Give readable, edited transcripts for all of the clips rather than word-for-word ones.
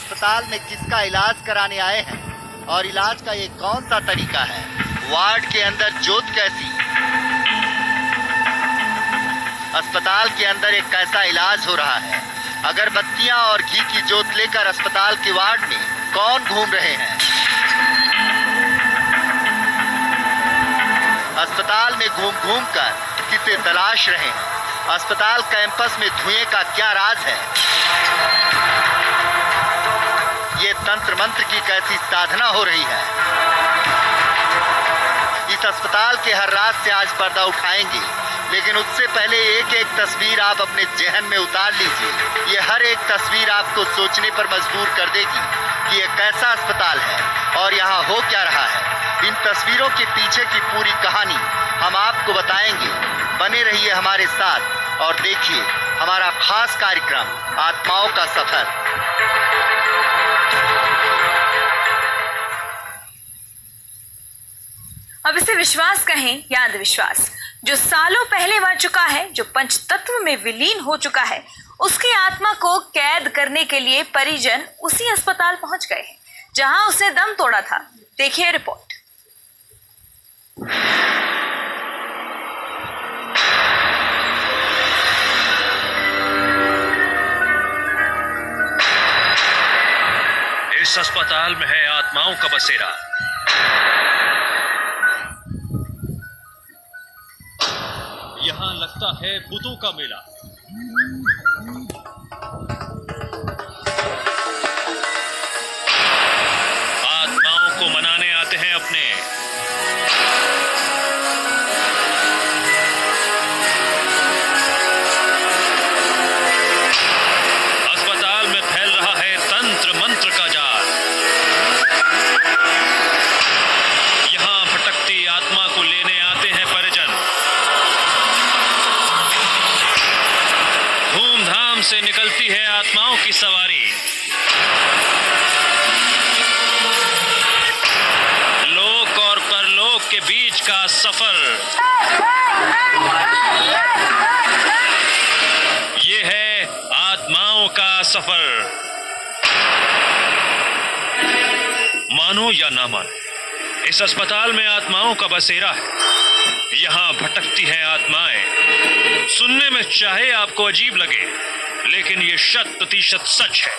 अस्पताल में किसका इलाज कराने आए हैं और इलाज का ये कौन सा तरीका है। वार्ड के अंदर जोत कैसी, अस्पताल के अंदर एक कैसा इलाज हो रहा है। अगरबत्तियां और घी की जोत लेकर अस्पताल के वार्ड में कौन घूम रहे हैं। अस्पताल में घूम घूम कर किसे तलाश रहे हैं। अस्पताल कैंपस में धुएं का क्या राज है। ये तंत्र मंत्र की कैसी साधना हो रही है। इस अस्पताल के हर राज से आज पर्दा उठाएंगे, लेकिन उससे पहले एक एक तस्वीर आप अपने जहन में उतार लीजिए। ये हर एक तस्वीर आपको सोचने पर मजबूर कर देगी कि ये कैसा अस्पताल है और यहाँ हो क्या रहा है। इन तस्वीरों के पीछे की पूरी कहानी हम आपको बताएंगे। बने रहिए हमारे साथ और देखिए हमारा खास कार्यक्रम आत्माओं का सफर। अब इसे विश्वास कहें या अंधविश्वास, जो सालों पहले मर चुका है, जो पंचतत्व में विलीन हो चुका है, उसकी आत्मा को कैद करने के लिए परिजन उसी अस्पताल पहुंच गए हैं जहां उसने दम तोड़ा था। देखिए रिपोर्ट। इस अस्पताल में है आत्माओं का बसेरा। यहाँ लगता है भूतों का मेला। आत्माओं को मनाने आते हैं अपने। अस्पताल में फैल रहा है तंत्र मंत्र का जाल। यहाँ भटकती आत्मा को लेने आते हैं परिजन। धूमधाम से निकलती है आत्माओं की सवारी। लोक और परलोक के बीच का सफर। ये है आत्माओं का सफर। मानो या ना मानो, इस अस्पताल में आत्माओं का बसेरा है। यहाँ भटकती हैं आत्माएं। सुनने में चाहे आपको अजीब लगे, लेकिन ये 100% सच है।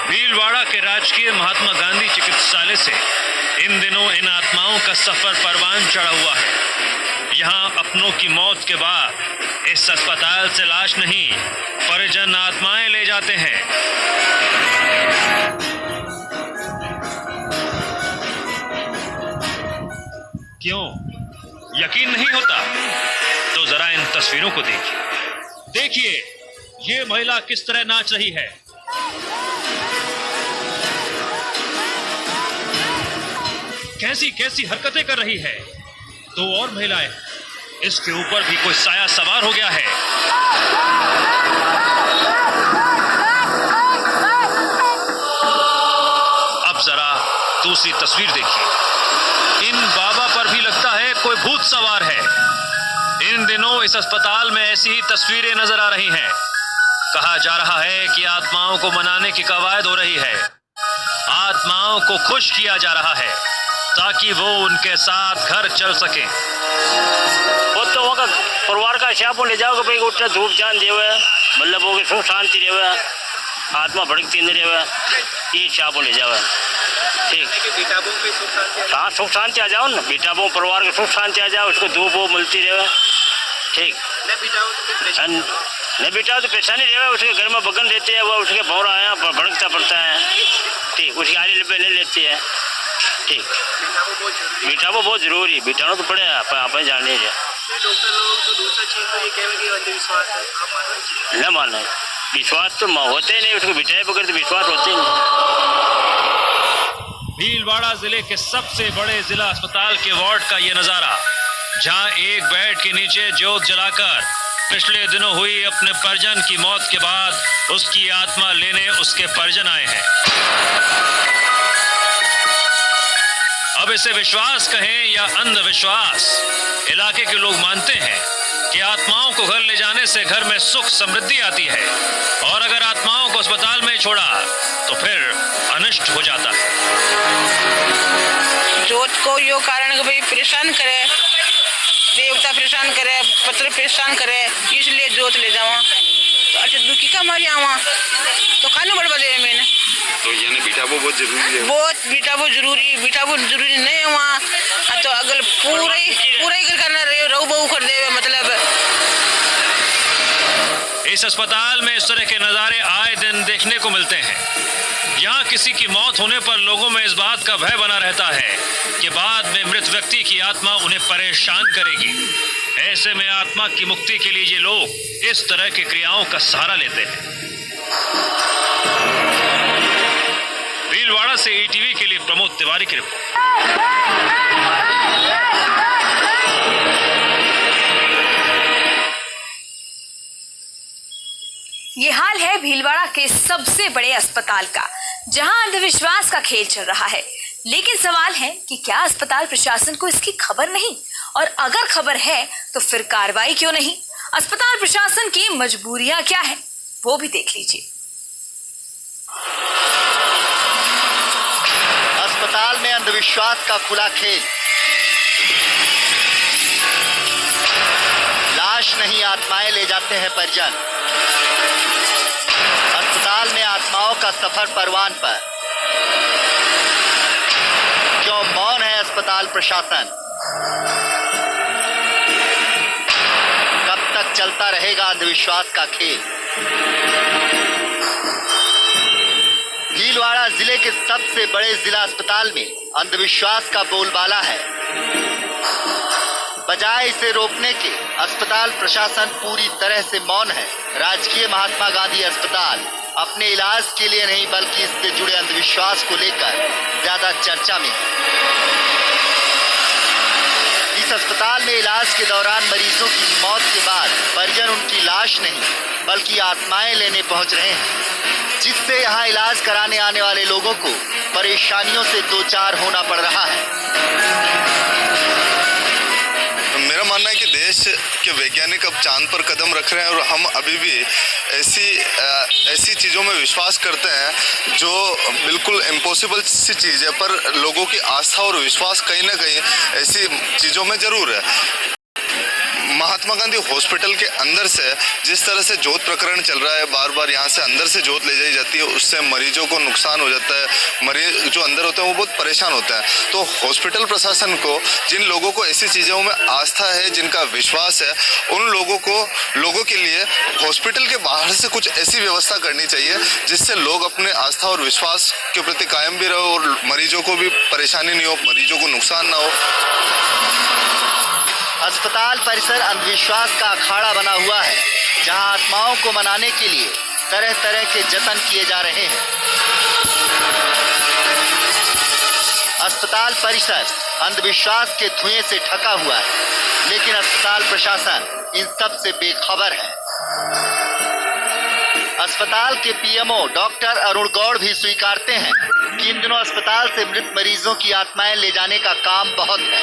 भीलवाड़ा के राजकीय महात्मा गांधी चिकित्सालय से इन दिनों इन आत्माओं का सफर परवान चढ़ा हुआ है। यहाँ अपनों की मौत के बाद इस अस्पताल से लाश नहीं, परिजन आत्माएं ले जाते हैं। क्यों यकीन नहीं होता? तो जरा इन तस्वीरों को देखिए। देखिए ये महिला किस तरह नाच रही है। कैसी कैसी हरकतें कर रही है। दो और महिलाएं, इसके ऊपर भी कोई साया सवार हो गया है। अब जरा दूसरी तस्वीर देखिए। इन बाबा पर भी लगता है कोई भूत सवार है। इन दिनों इस अस्पताल में ऐसी ही तस्वीरें नजर आ रही हैं। कहा जा रहा है कि आत्माओं को मनाने की कवायद हो रही है। आत्माओं को खुश किया जा रहा है ताकि वो उनके साथ घर चल सके। वो तो वहाँ परिवार का हिसाब ले जाओगे भाई, उठा धूप चांद देवे, मतलब वो सुख शांति रहे, आत्मा भड़कती नहीं रहे, ये हिसाब ले जाओ। ठीक, हाँ सुख शांति आ जाओ ना, बेटा वो परिवार के सुख शांति आ जाओ, उसको धूप वो मिलती रहे। ठीक, नहीं बेटा तो परेशानी रहे, उसके घर में बगन रहते हैं, वो उसके भौर आया भड़कता पड़ता है। ठीक, उसकी आरी लिपे ले लेती है। ठीक, बेटा वो बहुत जरूरी, बेटा तो पड़े आप जानने से न मानना। विश्वास तो होते नहीं, उसको बिठाए बगैर तो विश्वास होते ही नहीं। भीलवाड़ा जिले के सबसे बड़े जिला अस्पताल के वार्ड का ये नजारा, जहां एक बेड के नीचे ज्योत जलाकर पिछले दिनों हुई अपने परिजन की मौत के बाद उसकी आत्मा लेने उसके परिजन आए हैं। अब इसे विश्वास कहें या अंधविश्वास, इलाके के लोग मानते हैं कि आत्माओं को घर ले जाने से घर में सुख समृद्धि आती है, और अगर आत्माओं को अस्पताल में छोड़ा तो फिर अनिष्ट हो जाता है। जोत को यो कारण कि भाई परेशान करे, देवता परेशान करे, पत्र परेशान करे, इसलिए जोत ले जावा। तो अच्छा दुखी का मारी आवा तो खाने बढ़वा दे मैंने। तो यानी बिठाबो बहुत जरूरी है। बहुत बिठाबो जरूरी नहीं है वहाँ। तो अगर पूरा ही घर करना रहे रहू बहू कर दे मतलब। इस अस्पताल में इस तरह के नज़ारे आए दिन देखने को मिलते हैं। यहाँ किसी की मौत होने पर लोगों में इस बात का भय बना रहता है कि बाद में मृत व्यक्ति की आत्मा उन्हें परेशान करेगी। ऐसे में आत्मा की मुक्ति के लिए ये लोग इस तरह की क्रियाओं का सहारा लेते हैं। भीलवाड़ा से ईटीवी के लिए प्रमोद तिवारी की रिपोर्ट। ये हाल है भीलवाड़ा के सबसे बड़े अस्पताल का, जहां अंधविश्वास का खेल चल रहा है। लेकिन सवाल है कि क्या अस्पताल प्रशासन को इसकी खबर नहीं, और अगर खबर है तो फिर कार्रवाई क्यों नहीं? अस्पताल प्रशासन की मजबूरियां क्या है वो भी देख लीजिए। अस्पताल में अंधविश्वास का खुला खेल। लाश नहीं, आत्माएं ले जाते हैं परिजन। अस्पताल में आत्माओं का सफर परवान पर। क्यों मौन है अस्पताल प्रशासन? कब तक चलता रहेगा अंधविश्वास का खेल? भीलवाड़ा जिले के सबसे बड़े जिला अस्पताल में अंधविश्वास का बोलबाला है। बजाय इसे रोकने के अस्पताल प्रशासन पूरी तरह से मौन है। राजकीय महात्मा गांधी अस्पताल अपने इलाज के लिए नहीं बल्कि इससे जुड़े अंधविश्वास को लेकर ज्यादा चर्चा में है। इस अस्पताल में इलाज के दौरान मरीजों की मौत के बाद परिजन उनकी लाश नहीं बल्कि आत्माएं लेने पहुंच रहे हैं, जिससे यहां इलाज कराने आने वाले लोगों को परेशानियों से दो चार होना पड़ रहा है। मेरा मानना है कि देश के वैज्ञानिक अब चांद पर कदम रख रहे हैं, और हम अभी भी ऐसी चीज़ों में विश्वास करते हैं जो बिल्कुल इम्पॉसिबल सी चीज़ है, पर लोगों की आस्था और विश्वास कहीं ना कहीं ऐसी चीज़ों में ज़रूर है। महात्मा गांधी हॉस्पिटल के अंदर से जिस तरह से जोत प्रकरण चल रहा है, बार बार यहाँ से अंदर से जोत ले जाई जाती है, उससे मरीजों को नुकसान हो जाता है। मरीज जो अंदर होते हैं वो बहुत परेशान होते हैं। तो हॉस्पिटल प्रशासन को, जिन लोगों को ऐसी चीज़ों में आस्था है, जिनका विश्वास है, उन लोगों के लिए हॉस्पिटल के बाहर से कुछ ऐसी व्यवस्था करनी चाहिए जिससे लोग अपने आस्था और विश्वास के प्रति कायम भी रहो और मरीजों को भी परेशानी नहीं हो, मरीजों को नुकसान ना हो। अस्पताल परिसर अंधविश्वास का अखाड़ा बना हुआ है, जहां आत्माओं को मनाने के लिए तरह तरह के जतन किए जा रहे हैं। अस्पताल परिसर अंधविश्वास के धुएं से ढका हुआ है, लेकिन अस्पताल प्रशासन इन सब से बेखबर है। अस्पताल के पीएमओ डॉक्टर अरुण गौड़ भी स्वीकारते हैं कि इन दिनों अस्पताल से मृत मरीजों की आत्माएं ले जाने का काम बहुत है,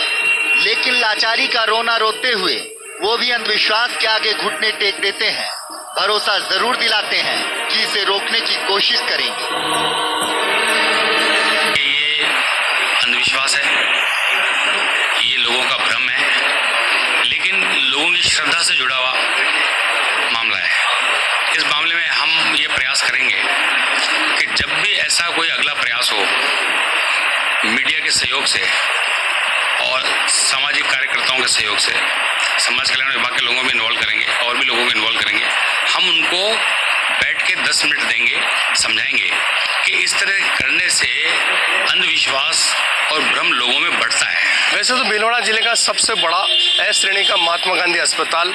लेकिन लाचारी का रोना रोते हुए वो भी अंधविश्वास के आगे घुटने टेक देते हैं। भरोसा जरूर दिलाते हैं कि इसे रोकने की कोशिश करेंगे। ये अंधविश्वास है, ये लोगों का भ्रम है, लेकिन लोगों की श्रद्धा से जुड़ा हुआ मामला है। इस मामले में हम ये प्रयास करेंगे कि जब भी ऐसा कोई अगला प्रयास हो, मीडिया के सहयोग से और सामाजिक कार्यकर्ताओं के सहयोग से, समाज कल्याण विभाग के लोगों में इन्वॉल्व करेंगे और भी लोगों को इन्वॉल्व करेंगे। हम उनको बैठ के 10 मिनट देंगे, समझाएंगे कि इस तरह करने से अंधविश्वास और भ्रम लोगों में बढ़ता है। वैसे तो भीलवाड़ा जिले का सबसे बड़ा एस श्रेणी का महात्मा गांधी अस्पताल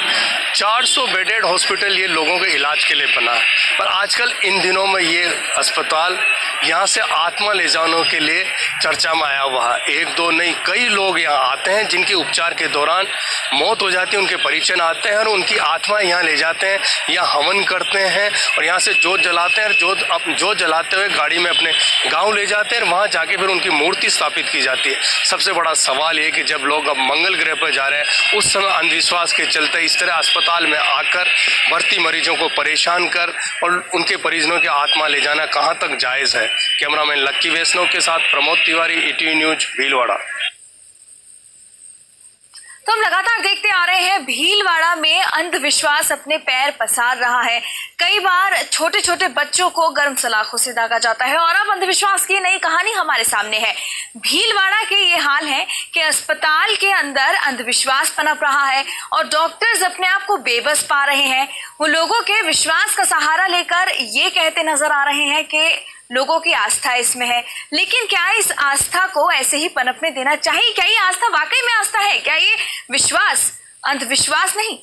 400 बेडेड हॉस्पिटल ये लोगों के इलाज के लिए बना है, पर आजकल इन दिनों में ये अस्पताल यहाँ से आत्मा ले जाने के लिए चर्चा में आया हुआ है। एक दो नहीं, कई लोग यहाँ आते हैं जिनके उपचार के दौरान मौत हो जाती है, उनके परिजन आते हैं और उनकी आत्मा यहाँ ले जाते हैं, यहाँ हवन करते हैं और यहाँ से जोत जलाते हैं और जोत जलाते हुए गाड़ी में अपने गांव ले जाते हैं और वहाँ जाके फिर उनकी मूर्ति स्थापित की जाती है। सबसे बड़ा सवाल ये कि जब लोग अब मंगल ग्रह पर जा रहे हैं, उस समय अंधविश्वास के चलते इस तरह अस्पताल में आकर भर्ती मरीजों को परेशान कर और उनके परिजनों की आत्मा ले जाना कहाँ तक जायज़ है। कैमरामैन लक्की वैष्णव के साथ प्रमोद तिवारी, ETV न्यूज, भीलवाड़ा। तो हम लगातार देखते आ रहे हैं भीलवाड़ा में अंधविश्वास अपने पैर पसार रहा है। कई बार छोटे छोटे बच्चों को गर्म सलाखों से दागा जाता है और अब अंधविश्वास की नई कहानी हमारे सामने है। भीलवाड़ा के ये हाल है कि अस्पताल के अंदर अंधविश्वास पनप रहा है और डॉक्टर्स अपने आप को बेबस पा रहे हैं। वो लोगों के विश्वास का सहारा लेकर ये कहते नजर आ रहे हैं कि लोगों की आस्था इसमें है, लेकिन क्या इस आस्था को ऐसे ही पनपने देना चाहिए? क्या ये आस्था वाकई में आस्था है? क्या ये विश्वास अंधविश्वास नहीं?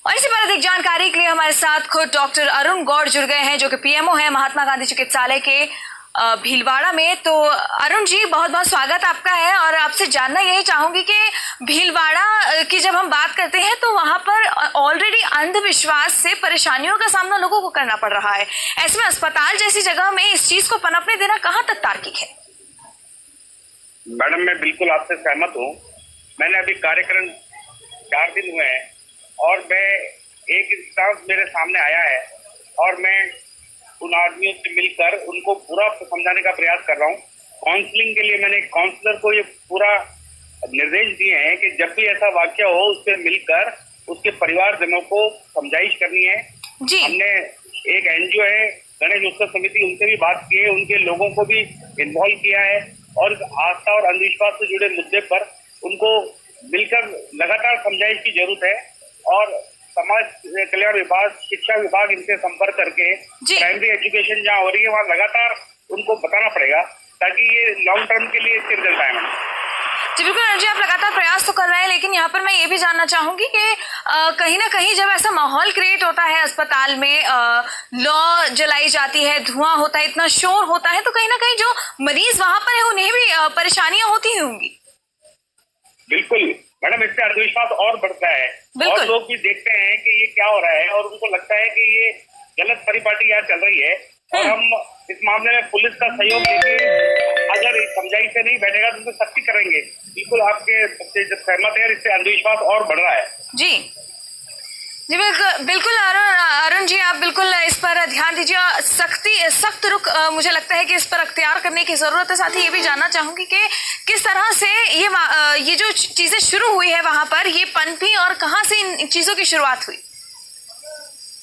और इसी पर अधिक जानकारी के लिए हमारे साथ खुद डॉक्टर अरुण गौड़ जुड़ गए हैं, जो कि PMO है महात्मा गांधी चिकित्सालय के भीलवाड़ा में। तो अरुण जी, बहुत बहुत स्वागत आपका है और आपसे जानना यही चाहूंगी कि भीलवाड़ा की जब हम बात करते हैं तो वहां पर ऑलरेडी अंधविश्वास से परेशानियों का सामना लोगों को करना पड़ रहा है। ऐसे में अस्पताल जैसी जगह में इस चीज को पनपने देना कहाँ तक तार्किक है? मैडम, मैं बिल्कुल आपसे सहमत हूँ। मैंने अभी कार्यक्रम 4 दिन हुए हैं और मैं एक इंस्टांस मेरे सामने आया है और मैं उन आदमियों से मिलकर उनको पूरा समझाने का प्रयास कर रहा हूँ। काउंसलिंग के लिए मैंने एक काउंसलर को ये पूरा निर्देश दिए हैं कि जब भी ऐसा वाक्य हो उससे मिलकर उसके परिवारजनों को समझाइश करनी है जी। हमने एक NGO है गणेश उत्सव समिति, उनसे भी बात की है, उनके लोगों को भी इन्वॉल्व किया है और आस्था और अंधविश्वास से जुड़े मुद्दे पर उनको मिलकर लगातार समझाइश की जरूरत है। और समाज कल्याण विभाग, शिक्षा विभाग इनसे संपर्क करके प्राइमरी एजुकेशन जहाँ हो रही है वहाँ लगातार उनको बताना पड़ेगा ताकि ये लॉन्ग टर्म के लिए इससे रिजल्ट आए। जी बिल्कुल अरुण जी, आप लगातार प्रयास तो कर रहे हैं, लेकिन यहाँ पर मैं ये भी जानना चाहूंगी कि कहीं ना कहीं जब ऐसा माहौल क्रिएट होता है अस्पताल में, लौ जलाई जाती है, धुआं होता है, इतना शोर होता है, तो कहीं ना कहीं जो मरीज वहां पर है उन्हें भी परेशानियां होती होंगी। बिल्कुल मैडम, इससे अंधविश्वास और बढ़ता है और लोग भी देखते हैं कि ये क्या हो रहा है और उनको लगता है कि ये गलत परिपाटी यहाँ चल रही है और हम इस मामले में पुलिस का सहयोग लेके अगर समझाई से नहीं बैठेगा तो उनको सख्ती करेंगे। बिल्कुल आपके सहमत है, इससे अंधविश्वास और बढ़ रहा है। जी जी बिल्कुल अरुण जी, आप बिल्कुल इस पर ध्यान दीजिए। सख्त रुख मुझे लगता है कि इस पर अख्तियार करने की जरूरत है। साथ ही ये भी जानना चाहूंगी कि किस तरह से ये जो चीजें शुरू हुई है वहां पर, ये पनपी और कहाँ से इन चीजों की शुरुआत हुई?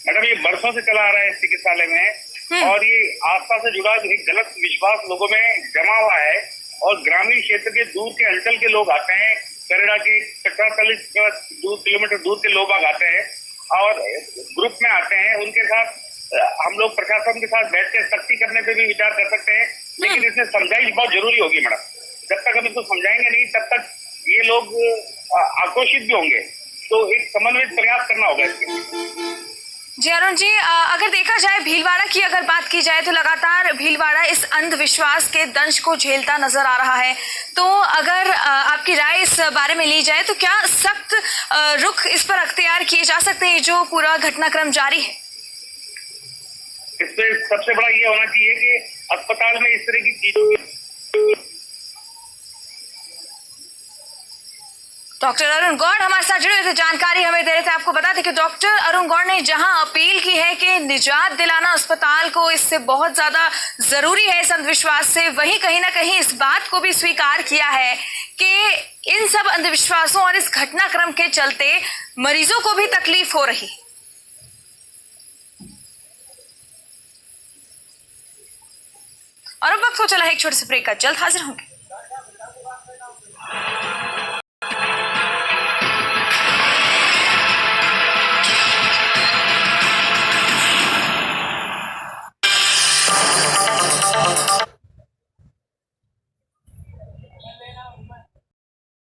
मैडम, ये बरसों से चला आ रहा है इस चिकित्सालय में और ये आस्था से जुड़ा एक गलत विश्वास लोगों में जमा हुआ है और ग्रामीण क्षेत्र के दूर के अंचल के लोग आते हैं, करेड़ा के 40 किलोमीटर दूर के लोग आते हैं और ग्रुप में आते हैं। उनके साथ हम लोग प्रशासन के साथ बैठ के सख्ती करने पे भी विचार कर सकते हैं, लेकिन इसमें समझाइश बहुत जरूरी होगी मैडम। जब तक हम इसको समझाएंगे नहीं तब तक ये लोग आक्रोशित भी होंगे, तो एक समन्वित प्रयास करना होगा इसमें। जी अरुण जी, अगर देखा जाए भीलवाड़ा की अगर बात की जाए तो लगातार भीलवाड़ा इस अंधविश्वास के दंश को झेलता नजर आ रहा है। तो अगर आपकी राय इस बारे में ली जाए तो क्या सख्त रुख इस पर अख्तियार किए जा सकते हैं जो पूरा घटनाक्रम जारी है? इसमें सबसे बड़ा ये होना चाहिए कि अस्पताल में इस तरह की चीजों। डॉक्टर अरुण गौड़ हमारे साथ जुड़े थे, जानकारी हमें दे रहे थे। आपको बता दें कि डॉक्टर अरुण गौड़ ने जहां अपील की है कि निजात दिलाना अस्पताल को इससे बहुत ज्यादा जरूरी है इस अंधविश्वास से, वहीं कहीं ना कहीं इस बात को भी स्वीकार किया है कि इन सब अंधविश्वासों और इस घटनाक्रम के चलते मरीजों को भी तकलीफ हो रही। और अब वक्त हो चला है एक छोटे से ब्रेक का, जल्द हाजिर होंगे।